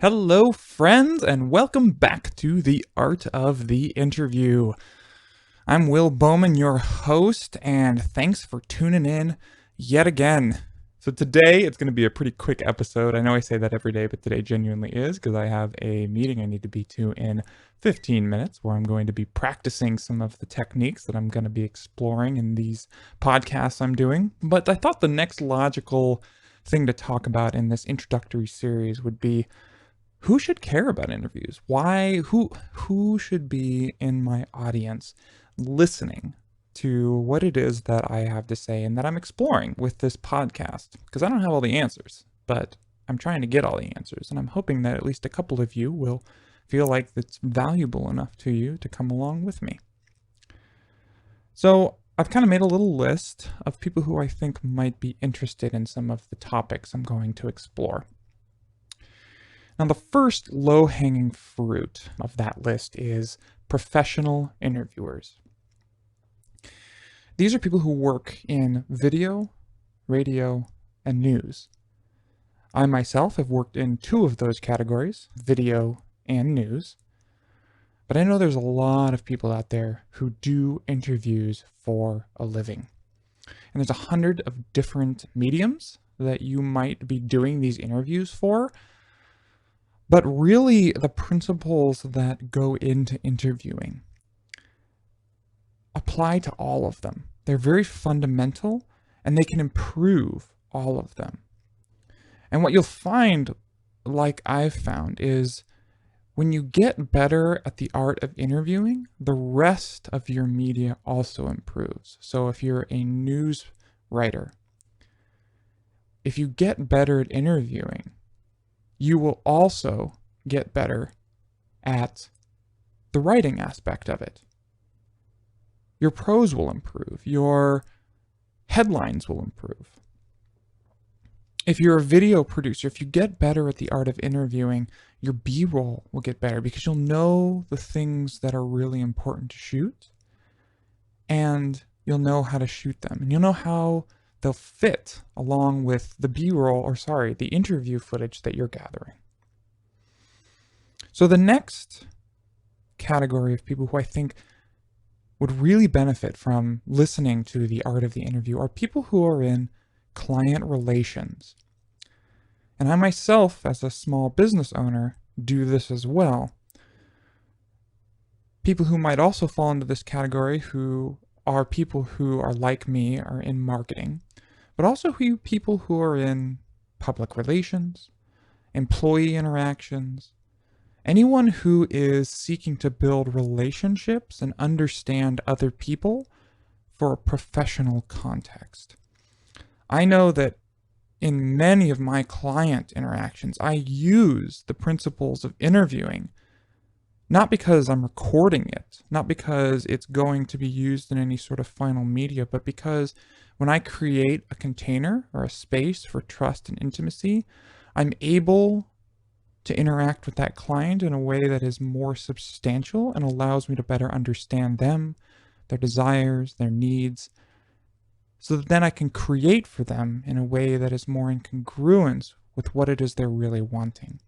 Hello, friends, and welcome back to the Art of the Interview. I'm Will Bowman, your host, and thanks for tuning in yet again. So, today it's going to be a pretty quick episode. I know I say that every day, but today genuinely is because I have a meeting I need to be to in 15 minutes where I'm going to be practicing some of the techniques that I'm going to be exploring in these podcasts I'm doing. But I thought the next logical thing to talk about in this introductory series would be who should care about interviews? Why? Who should be in my audience listening to what it is that I have to say and that I'm exploring with this podcast? Because I don't have all the answers, but I'm trying to get all the answers, and I'm hoping that at least a couple of you will feel like it's valuable enough to you to come along with me. So I've kind of made a little list of people who I think might be interested in some of the topics I'm going to explore. Now, the first low-hanging fruit of that list is professional interviewers. These are people who work in video, radio, and news. I myself have worked in two of those categories, video and news. But I know there's a lot of people out there who do interviews for a living. And there's 100 of different mediums that you might be doing these interviews for. But really, the principles that go into interviewing apply to all of them. They're very fundamental, and they can improve all of them. And what you'll find, like I've found, is when you get better at the art of interviewing, the rest of your media also improves. So if you're a news writer, if you get better at interviewing, you will also get better at the writing aspect of it. Your prose will improve. Your headlines will improve. If you're a video producer, if you get better at the art of interviewing, your B-roll will get better because you'll know the things that are really important to shoot, and you'll know how to shoot them, and you'll know how they'll fit along with the the interview footage that you're gathering. So the next category of people who I think would really benefit from listening to the art of the interview are people who are in client relations. And I myself, as a small business owner, do this as well. People who might also fall into this category who are people who are like me, are in marketing, but also people who are in public relations, employee interactions, anyone who is seeking to build relationships and understand other people for a professional context. I know that in many of my client interactions, I use the principles of interviewing, not because I'm recording it, not because it's going to be used in any sort of final media, but because when I create a container or a space for trust and intimacy, I'm able to interact with that client in a way that is more substantial and allows me to better understand them, their desires, their needs, so that then I can create for them in a way that is more in congruence with what it is they're really wanting.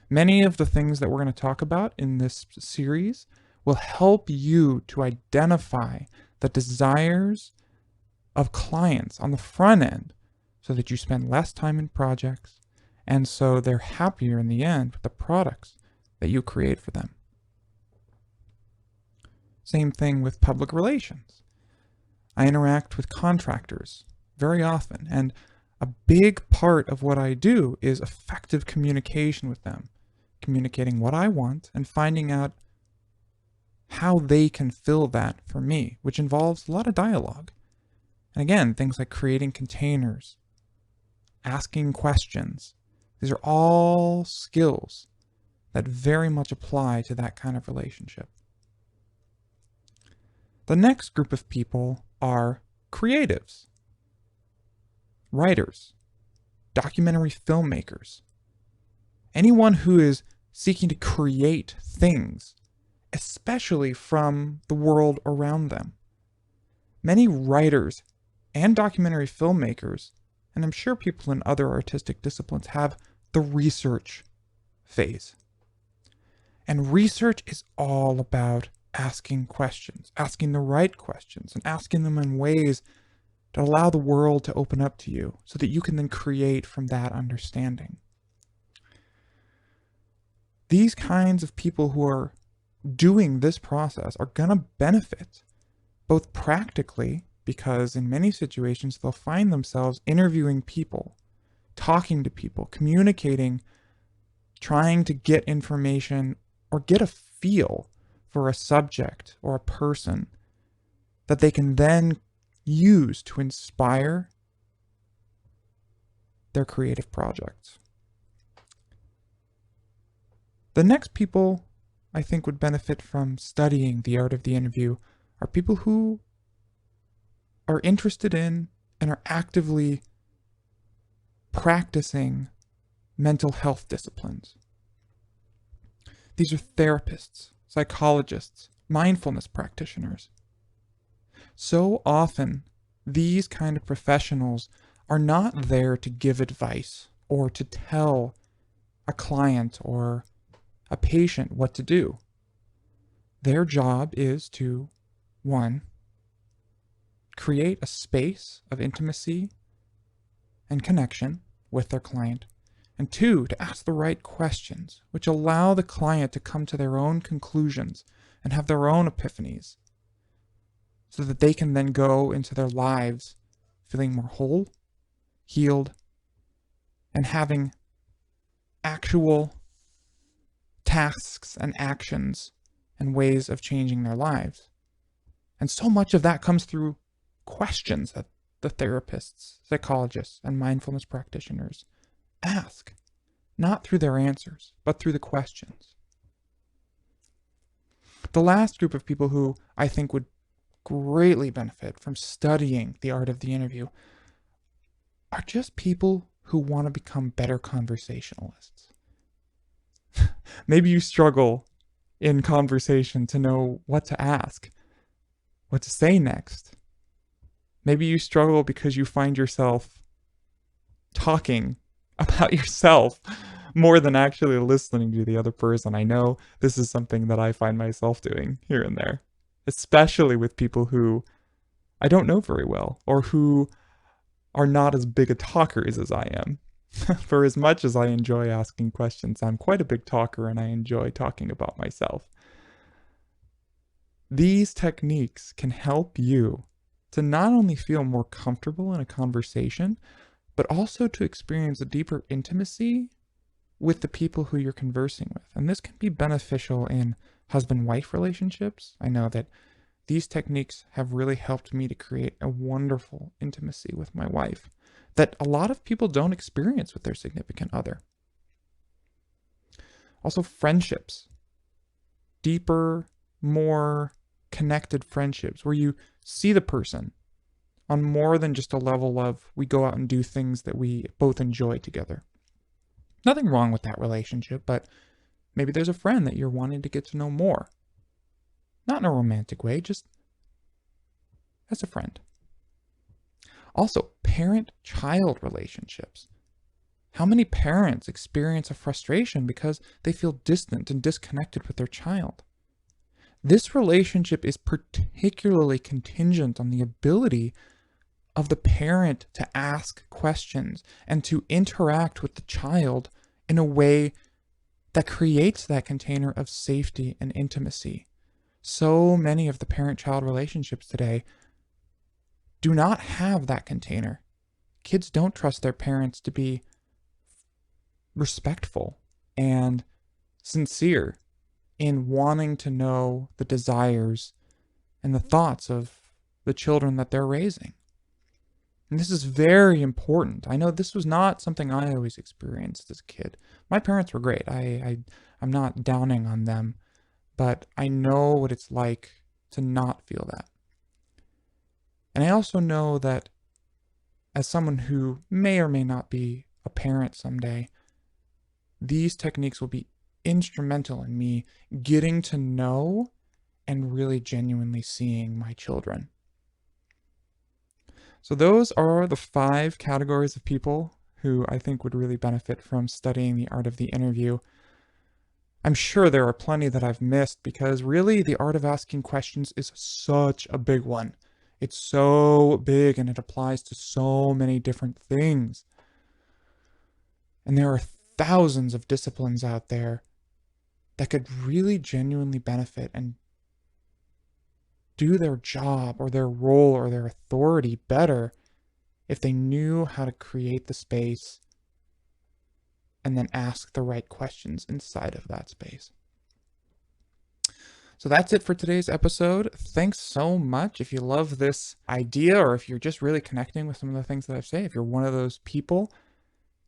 Many of the things that we're going to talk about in this series will help you to identify the desires of clients on the front end so that you spend less time in projects, and so they're happier in the end with the products that you create for them. Same thing with public relations. I interact with contractors very often, and a big part of what I do is effective communication with them, communicating what I want and finding out how they can fill that for me, which involves a lot of dialogue. And again, things like creating containers, asking questions. These are all skills that very much apply to that kind of relationship. The next group of people are creatives, writers, documentary filmmakers, anyone who is seeking to create things, especially from the world around them. Many writers and documentary filmmakers, and I'm sure people in other artistic disciplines, have the research phase. And research is all about asking questions, asking the right questions, and asking them in ways that allow the world to open up to you so that you can then create from that understanding. These kinds of people who are doing this process are going to benefit both practically, because in many situations they'll find themselves interviewing people, talking to people, communicating, trying to get information or get a feel for a subject or a person that they can then use to inspire their creative projects. The next people I think would benefit from studying the art of the interview are people who are interested in and are actively practicing mental health disciplines. These are therapists, psychologists, mindfulness practitioners. So often, these kind of professionals are not there to give advice or to tell a client or a patient what to do. Their job is to, one, create a space of intimacy and connection with their client, and two, to ask the right questions, which allow the client to come to their own conclusions and have their own epiphanies, so that they can then go into their lives feeling more whole, healed, and having actual tasks and actions and ways of changing their lives. And so much of that comes through questions that the therapists, psychologists, and mindfulness practitioners ask, not through their answers, but through the questions. The last group of people who I think would greatly benefit from studying the art of the interview are just people who want to become better conversationalists. Maybe you struggle in conversation to know what to ask, what to say next. Maybe you struggle because you find yourself talking about yourself more than actually listening to the other person. I know this is something that I find myself doing here and there, especially with people who I don't know very well or who are not as big a talkers as I am. For as much as I enjoy asking questions, I'm quite a big talker and I enjoy talking about myself. These techniques can help you to not only feel more comfortable in a conversation, but also to experience a deeper intimacy with the people who you're conversing with. And this can be beneficial in husband-wife relationships. I know that these techniques have really helped me to create a wonderful intimacy with my wife that a lot of people don't experience with their significant other. Also, friendships. Deeper, more connected friendships where you see the person on more than just a level of we go out and do things that we both enjoy together. Nothing wrong with that relationship, but maybe there's a friend that you're wanting to get to know more. Not in a romantic way, just as a friend. Also, parent-child relationships. How many parents experience a frustration because they feel distant and disconnected with their child? This relationship is particularly contingent on the ability of the parent to ask questions and to interact with the child in a way that creates that container of safety and intimacy. So many of the parent-child relationships today do not have that container. Kids don't trust their parents to be respectful and sincere in wanting to know the desires and the thoughts of the children that they're raising. And this is very important. I know this was not something I always experienced as a kid. My parents were great. I'm not downing on them, but I know what it's like to not feel that. And I also know that as someone who may or may not be a parent someday, these techniques will be instrumental in me getting to know and really genuinely seeing my children. So those are the 5 categories of people who I think would really benefit from studying the art of the interview. I'm sure there are plenty that I've missed because really the art of asking questions is such a big one. It's so big and it applies to so many different things. And there are thousands of disciplines out there that could really genuinely benefit and do their job or their role or their authority better if they knew how to create the space and then ask the right questions inside of that space. So that's it for today's episode. Thanks so much. If you love this idea or if you're just really connecting with some of the things that I've said, if you're one of those people,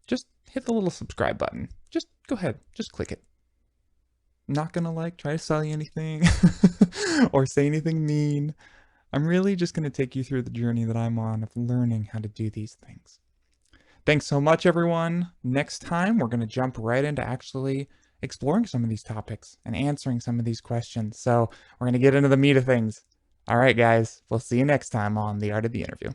just hit the little subscribe button. Just go ahead, just click it. I'm not gonna try to sell you anything or say anything mean. I'm really just gonna take you through the journey that I'm on of learning how to do these things. Thanks so much, everyone. Next time, we're going to jump right into actually exploring some of these topics and answering some of these questions. So we're going to get into the meat of things. All right, guys, we'll see you next time on The Art of the Interview.